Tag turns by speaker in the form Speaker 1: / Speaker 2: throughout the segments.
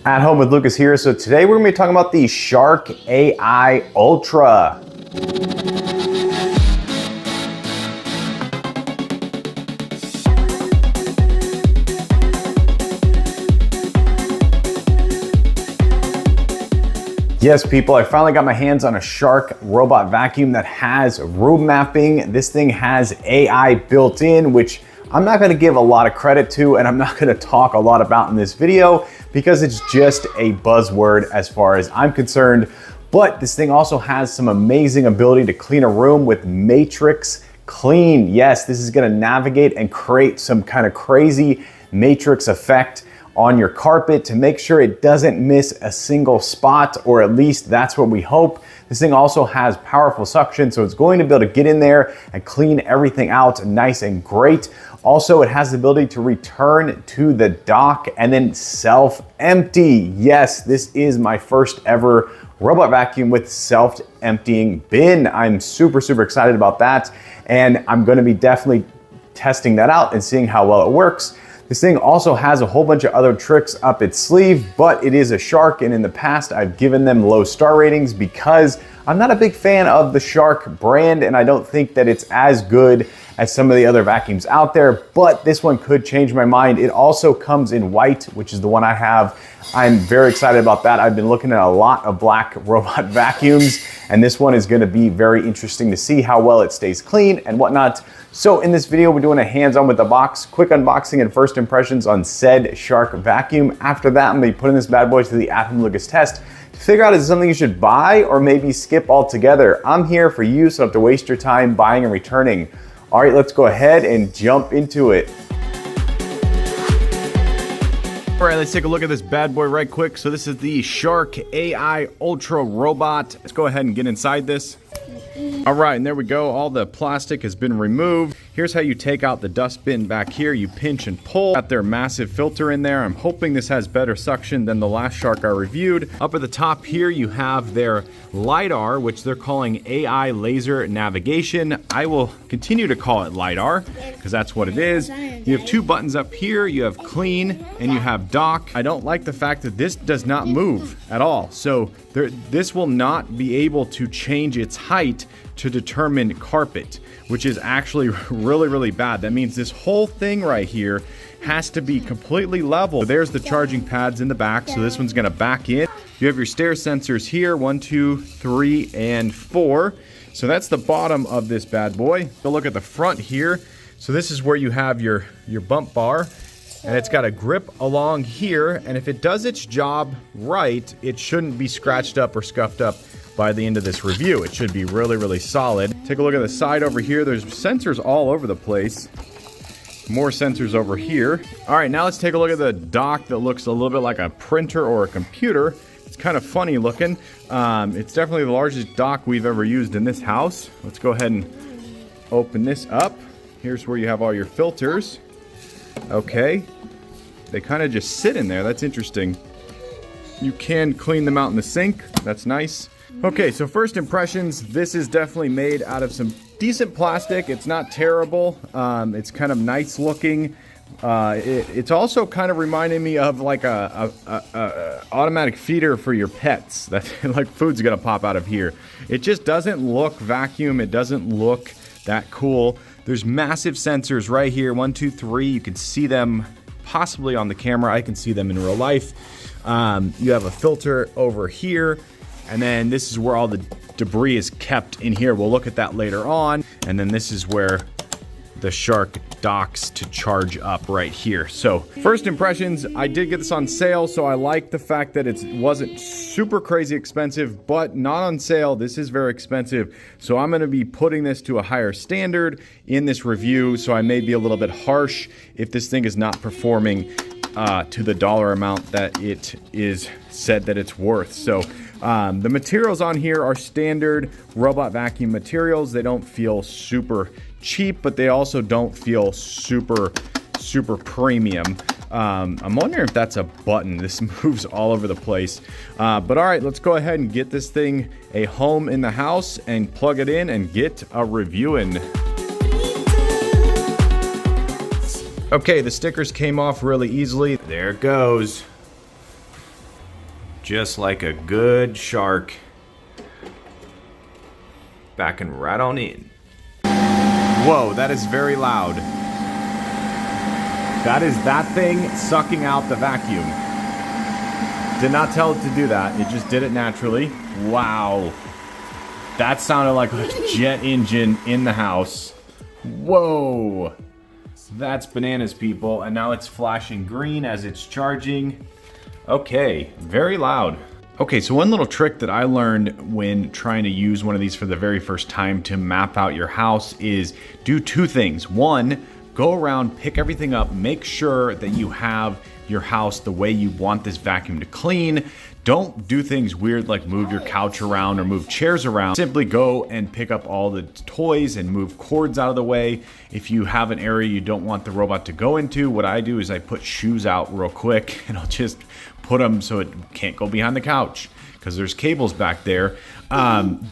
Speaker 1: At Home with Lucas here. So today we're gonna be talking about the Shark AI Ultra. Yes, people, I finally got my hands on a Shark robot vacuum that has room mapping. This thing has AI built in, which I'm not gonna give a lot of credit to, and I'm not gonna talk a lot about in this video because it's just a buzzword as far as I'm concerned. But this thing also has some amazing ability to clean a room with Matrix Clean. Yes, this is gonna navigate and create some kind of crazy matrix effect on your carpet to make sure it doesn't miss a single spot, or at least that's what we hope. This thing also has powerful suction, so it's going to be able to get in there and clean everything out nice and great. Also, it has the ability to return to the dock and then self-empty. Yes, this is my first ever robot vacuum with self-emptying bin. I'm super excited about that, and I'm gonna be definitely testing that out and seeing how well it works. This thing also has a whole bunch of other tricks up its sleeve, but it is a Shark, and in the past I've given them low star ratings because I'm not a big fan of the Shark brand, and I don't think that it's as good as some of the other vacuums out there, but this one could change my mind. It also comes in white, which is the one I have. I'm very excited about that. I've been looking at a lot of black robot vacuums, and this one is gonna be very interesting to see how well it stays clean and whatnot. So in this video, we're doing a hands-on with the box, quick unboxing and first impressions on said Shark vacuum. After that, I'm gonna be putting this bad boy to the At Home Lucas test to figure out is it something you should buy or maybe skip altogether. I'm here for you, so I don't have to waste your time buying and returning. All right, let's go ahead and jump into it. All right, let's take a look at this bad boy right quick. So this is the Shark AI Ultra Robot. Let's go ahead and get inside this. All right, and there we go. All the plastic has been removed. Here's how you take out the dustbin back here. You pinch and pull. Got their massive filter in there. I'm hoping this has better suction than the last Shark I reviewed. Up at the top here, you have their LiDAR, which they're calling AI Laser Navigation. I will continue to call it LiDAR because that's what it is. You have two buttons up here. You have clean and you have dock. I don't like the fact that this does not move at all. So this will not be able to change its height to determine carpet, which is actually really bad. That means this whole thing right here has to be completely level. So there's the charging pads in the back, so this one's gonna back in. You have your stair sensors here, 1, 2, 3, and 4. So that's the bottom of this bad boy. Go look at the front here. So this is where you have your bump bar, and it's got a grip along here, and if it does its job right, it shouldn't be scratched up or scuffed up by the end of this review. It should be really solid. Take a look at the side over here. There's sensors all over the place. More sensors over here. All right, now let's take a look at the dock that looks a little bit like a printer or a computer. It's kind of funny looking. It's definitely the largest dock we've ever used in this house. Let's go ahead and open this up. Here's where you have all your filters. Okay, they kind of just sit in there. That's interesting. You can clean them out in the sink. That's nice. Okay, so first impressions, this is definitely made out of some decent plastic. It's not terrible. It's kind of nice looking. It's also kind of reminding me of like a automatic feeder for your pets. That like food's gonna pop out of here. It just doesn't look vacuum. It doesn't look that cool. There's massive sensors right here, 1, 2, 3. You can see them possibly on the camera. I can see them in real life. You have a filter over here. And then this is where all the debris is kept in here. We'll look at that later on. And then this is where the Shark docks to charge up right here. So first impressions, I did get this on sale, so I like the fact that it wasn't super crazy expensive, but not on sale. This is very expensive. So I'm gonna be putting this to a higher standard in this review, so I may be a little bit harsh if this thing is not performing to the dollar amount that it is said that it's worth. So the materials on here are standard robot vacuum materials. They don't feel super cheap, but they also don't feel super premium. I'm wondering if that's a button. This moves all over the place. But all right, let's go ahead and get this thing a home in the house and plug it in and get a review in. Okay, the stickers came off really easily. There it goes. Just like a good shark. Backing right on in. Whoa, that is very loud. That is that thing sucking out the vacuum. Did not tell it to do that. It just did it naturally. Wow. That sounded like a jet engine in the house. Whoa. That's bananas, people. And now it's flashing green as it's charging. Okay, very loud. Okay, so one little trick that I learned when trying to use one of these for the very first time to map out your house is do two things. One, go around, pick everything up, make sure that you have your house the way you want this vacuum to clean. Don't do things weird like move your couch around or move chairs around. Simply go and pick up all the toys and move cords out of the way. If you have an area you don't want the robot to go into, what I do is I put shoes out real quick and I'll just put them so it can't go behind the couch because there's cables back there.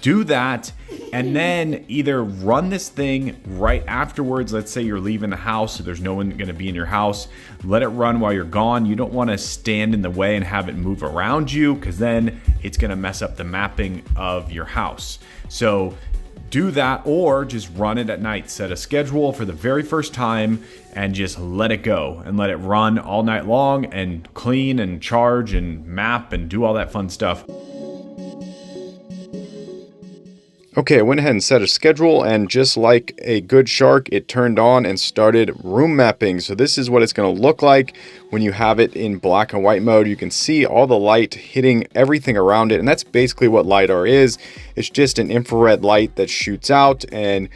Speaker 1: Do that and then either run this thing right afterwards. Let's say you're leaving the house, so there's no one going to be in your house. Let it run while you're gone. You don't want to stand in the way and have it move around you because then it's going to mess up the mapping of your house. So do that, or just run it at night. Set a schedule for the very first time and just let it go and let it run all night long and clean and charge and map and do all that fun stuff. Okay, I went ahead and set a schedule, and just like a good shark, it turned on and started room mapping. So this is what it's going to look like when you have it in black and white mode. You can see all the light hitting everything around it, and that's basically what LiDAR is. It's just an infrared light that shoots out and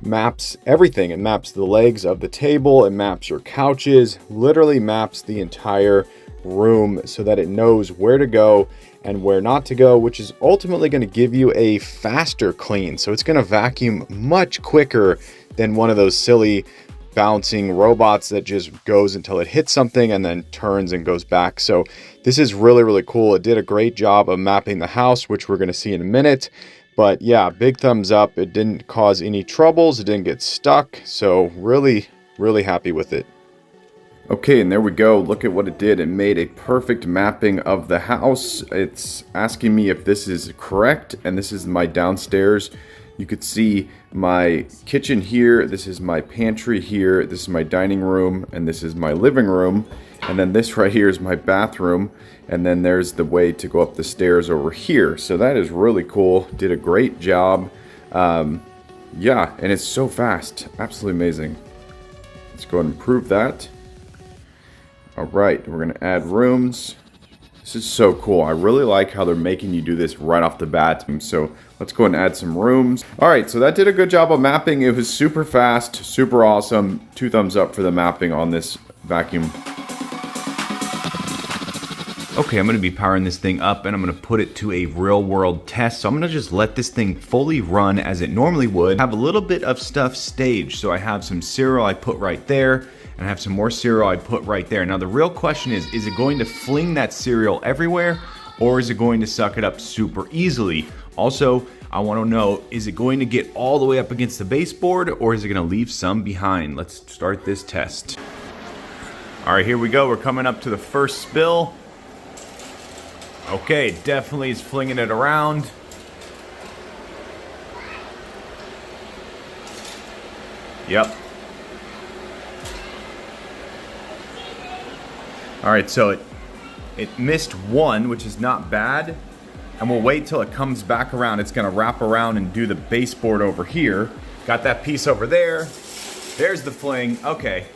Speaker 1: maps everything. It maps the legs of the table, it maps your couches, literally maps the entire room so that it knows where to go and where not to go, which is ultimately going to give you a faster clean. So it's going to vacuum much quicker than one of those silly bouncing robots that just goes until it hits something and then turns and goes back. So this is really, really cool. It did a great job of mapping the house, which we're going to see in a minute. But yeah, big thumbs up. It didn't cause any troubles. It didn't get stuck. So really, really happy with it. Okay, and there we go. Look at what it did. It made a perfect mapping of the house. It's asking me if this is correct, and this is my downstairs. You could see my kitchen here. This is my pantry here. This is my dining room, and this is my living room. And then this right here is my bathroom. And then there's the way to go up the stairs over here. So that is really cool. Did a great job. Yeah, and it's so fast. Absolutely amazing. Let's go ahead and prove that. All right, we're going to add rooms. This is so cool. I really like how they're making you do this right off the bat. So let's go ahead and add some rooms. All right, so that did a good job of mapping. It was super fast, super awesome. 2 thumbs up for the mapping on this vacuum. Okay, I'm going to be powering this thing up and I'm going to put it to a real world test. So I'm going to just let this thing fully run as it normally would. Have a little bit of stuff staged. So I have some cereal I put right there. And I have some more cereal I put right there. Now the real question is it going to fling that cereal everywhere or is it going to suck it up super easily? Also, I want to know, is it going to get all the way up against the baseboard or is it going to leave some behind? Let's start this test. All right, here we go. We're coming up to the first spill. Okay, definitely is flinging it around. Yep. All right, so it missed one, which is not bad. And we'll wait till it comes back around. It's gonna wrap around and do the baseboard over here. Got that piece over there. There's the fling, okay.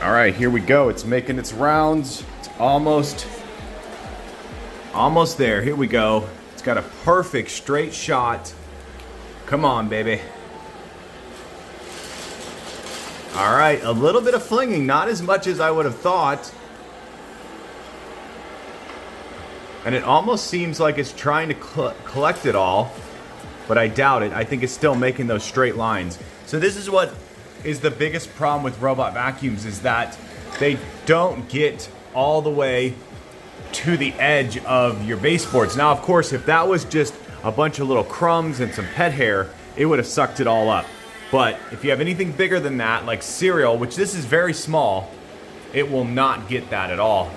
Speaker 1: All right, here we go. It's making its rounds. It's almost there, here we go. It's got a perfect straight shot. Come on, baby. All right, a little bit of flinging, not as much as I would have thought. And it almost seems like it's trying to collect it all, but I doubt it. I think it's still making those straight lines. So this is what is the biggest problem with robot vacuums, is that they don't get all the way to the edge of your baseboards. Now, of course, if that was just a bunch of little crumbs and some pet hair, it would have sucked it all up. But if you have anything bigger than that, like cereal, which this is very small, it will not get that at all.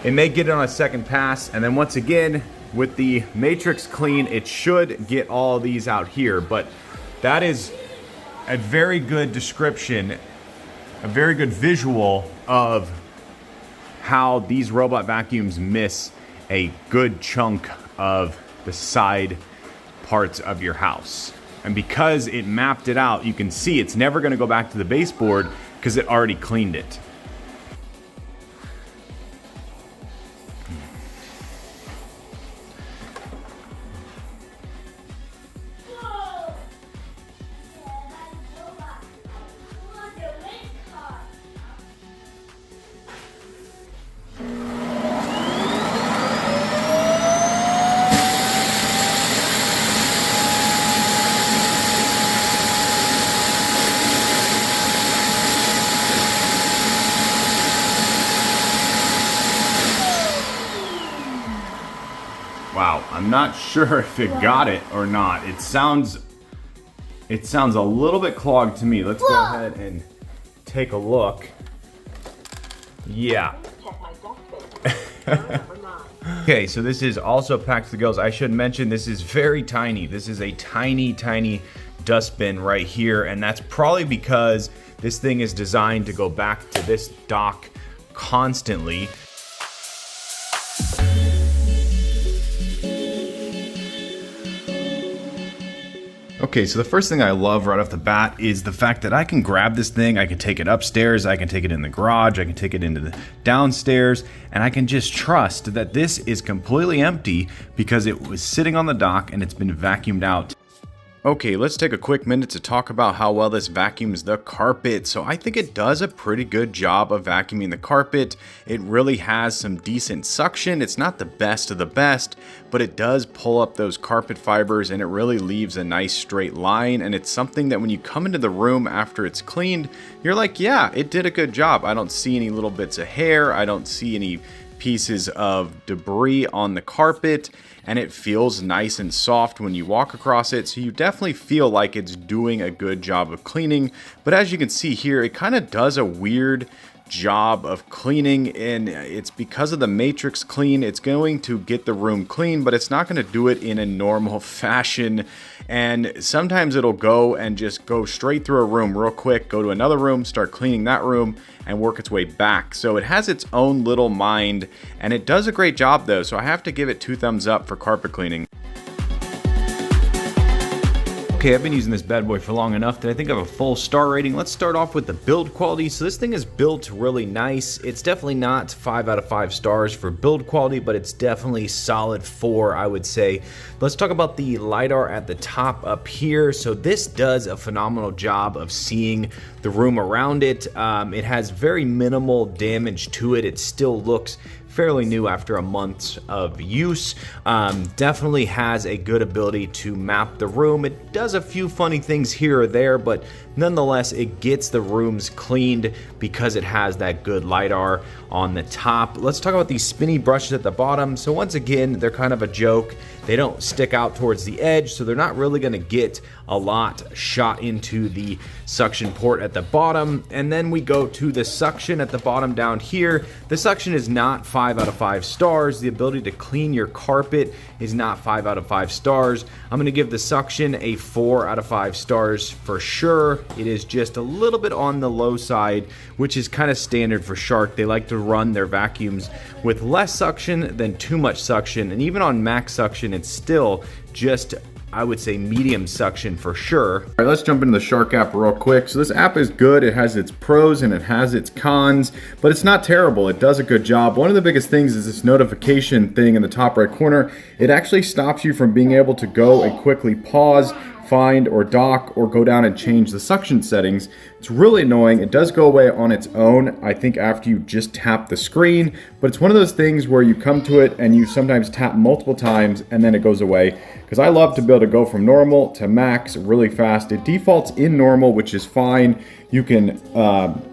Speaker 1: It may get it on a second pass, and then once again, with the Matrix Clean, it should get all of these out here. But that is a very good description, a very good visual of how these robot vacuums miss a good chunk of the side parts of your house. And because it mapped it out, you can see it's never going to go back to the baseboard because it already cleaned it. Wow, I'm not sure if it got it or not. It sounds a little bit clogged to me. Let's go ahead and take a look. Yeah. Okay, so this is also packed to the gills. I should mention this is very tiny. This is a tiny, tiny dustbin right here, and that's probably because this thing is designed to go back to this dock constantly. Okay, so the first thing I love right off the bat is the fact that I can grab this thing, I can take it upstairs, I can take it in the garage, I can take it into the downstairs, and I can just trust that this is completely empty because it was sitting on the dock and it's been vacuumed out. Okay, let's take a quick minute to talk about how well this vacuums the carpet. So I think it does a pretty good job of vacuuming the carpet. It really has some decent suction. It's not the best of the best, but it does pull up those carpet fibers and it really leaves a nice straight line. And it's something that when you come into the room after it's cleaned, you're like, yeah, it did a good job. I don't see any little bits of hair. I don't see any pieces of debris on the carpet, and it feels nice and soft when you walk across it, so you definitely feel like it's doing a good job of cleaning. But as you can see here, it kind of does a weird job of cleaning, and it's because of the Matrix Clean. It's going to get the room clean, but it's not going to do it in a normal fashion. And sometimes it'll go and just go straight through a room real quick, go to another room, start cleaning that room, and work its way back. So it has its own little mind, and it does a great job though. So I have to give it 2 thumbs up for carpet cleaning. Okay, I've been using this bad boy for long enough that I think I have a full star rating. Let's start off with the build quality. So this thing is built really nice. It's definitely not 5 out of 5 stars for build quality, but it's definitely solid 4, I would say. Let's talk about the LiDAR at the top up here. So this does a phenomenal job of seeing the room around it. It has very minimal damage to it. It still looks fairly new after a month of use. Definitely has a good ability to map the room. It does a few funny things here or there, but nonetheless, it gets the rooms cleaned because it has that good LiDAR on the top. Let's talk about these spinny brushes at the bottom. So once again, they're kind of a joke. They don't stick out towards the edge, so they're not really gonna get a lot shot into the suction port at the bottom. And then we go to the suction at the bottom down here. The suction is not 5 out of 5 stars. The ability to clean your carpet is not 5 out of 5 stars. I'm gonna give the suction a 4 out of 5 stars for sure. It is just a little bit on the low side, which is kind of standard for Shark. They like to run their vacuums with less suction than too much suction. And even on max suction, it's still just, I would say, medium suction for sure. All right, let's jump into the Shark app real quick. So this app is good. It has its pros and it has its cons, but it's not terrible. It does a good job. One of the biggest things is this notification thing in the top right corner. It actually stops you from being able to go and quickly pause, find or dock or go down and change the suction settings. It's really annoying. It does go away on its own, I think, after you just tap the screen, but it's one of those things where you come to it and you sometimes tap multiple times and then it goes away. Because I love to be able to go from normal to max really fast. It defaults in normal, which is fine. You can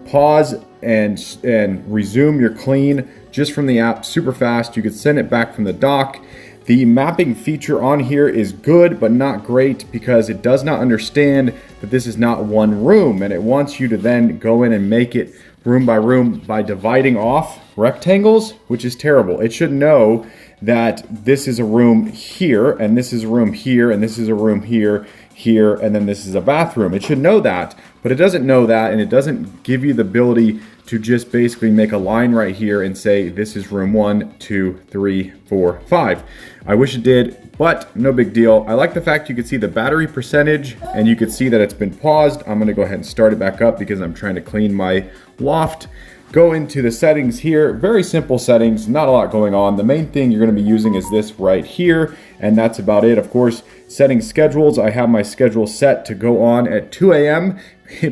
Speaker 1: pause and resume your clean just from the app super fast. You could send it back from the dock. The mapping feature on here is good, but not great because it does not understand that this is not one room, and it wants you to then go in and make it room by room by dividing off rectangles, which is terrible. It should know that this is a room here, and this is a room here, and this is a room here, here, and then this is a bathroom. It should know that, but it doesn't know that, and it doesn't give you the ability to just basically make a line right here and say this is room 1, 2, 3, 4, 5. I wish it did, but no big deal. I like the fact you can see the battery percentage and you can see that it's been paused. I'm gonna go ahead and start it back up because I'm trying to clean my loft. Go into the settings here, very simple settings, not a lot going on. The main thing you're gonna be using is this right here, and that's about it. Of course, setting schedules, I have my schedule set to go on at 2 a.m.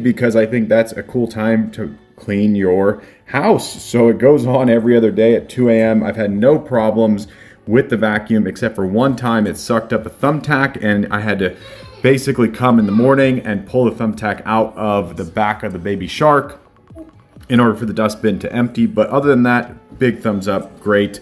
Speaker 1: because I think that's a cool time to clean your house. So it goes on every other day at 2 a.m. I've had no problems with the vacuum except for one time it sucked up a thumbtack and I had to basically come in the morning and pull the thumbtack out of the back of the baby shark in order for the dustbin to empty. But other than that, big thumbs up, great.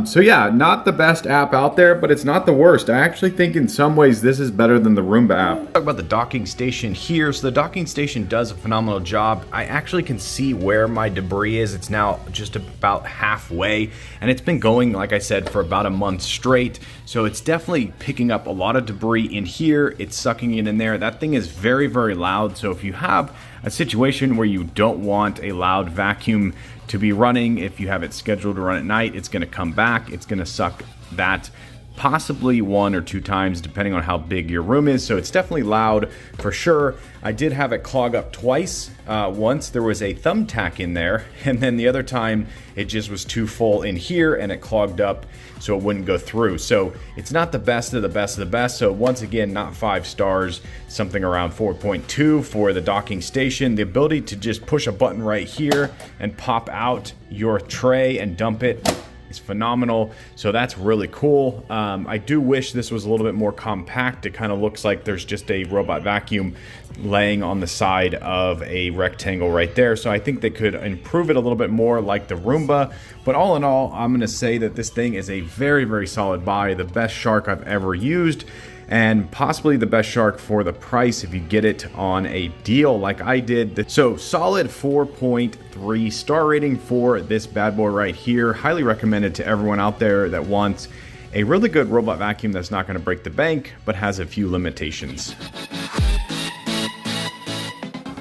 Speaker 1: So yeah, not the best app out there, but it's not the worst. I actually think in some ways this is better than the Roomba app. Talk about the docking station here. So the docking station does a phenomenal job. I actually can see where my debris is. It's now just about halfway, and it's been going, like I said, for about a month straight. So it's definitely picking up a lot of debris in here. It's sucking it in there. That thing is very, very loud. So if you have a situation where you don't want a loud vacuum to be running, if you have it scheduled to run at night, it's going to come back, it's going to suck that possibly 1 or 2 times depending on how big your room is. So it's definitely loud for sure. I did have it clog up twice. Once there was a thumbtack in there, and then the other time it just was too full in here and it clogged up so it wouldn't go through. So it's not the best of the best of the best. So once again, not 5 stars, something around 4.2 for the docking station. The ability to just push a button right here and pop out your tray and dump it is phenomenal. So that's really cool. I do wish this was a little bit more compact. It kind of looks like there's just a robot vacuum laying on the side of a rectangle right there. So I think they could improve it a little bit more like the Roomba. But all in all, I'm going to say that this thing is a very, very solid buy. The best Shark I've ever used, and possibly the best Shark for the price if you get it on a deal like I did. So solid 4.3 star rating for this bad boy right here. Highly recommended to everyone out there that wants a really good robot vacuum that's not going to break the bank but has a few limitations.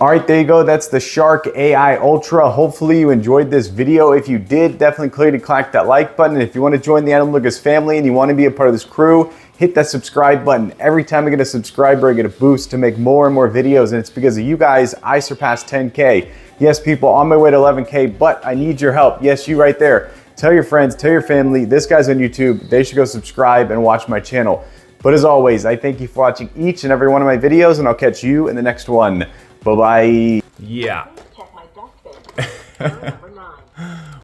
Speaker 1: All right, there you go. That's the Shark AI Ultra. Hopefully you enjoyed this video. If you did, definitely click that like button. And if you want to join the Adam Lucas family and you want to be a part of this crew, hit that subscribe button. Every time I get a subscriber, I get a boost to make more and more videos, and it's because of you guys I surpassed 10K. Yes, people, on my way to 11K, but I need your help. Yes, you right there. Tell your friends, tell your family, this guy's on YouTube. They should go subscribe and watch my channel. But as always, I thank you for watching each and every one of my videos, and I'll catch you in the next one. Bye-bye. Yeah.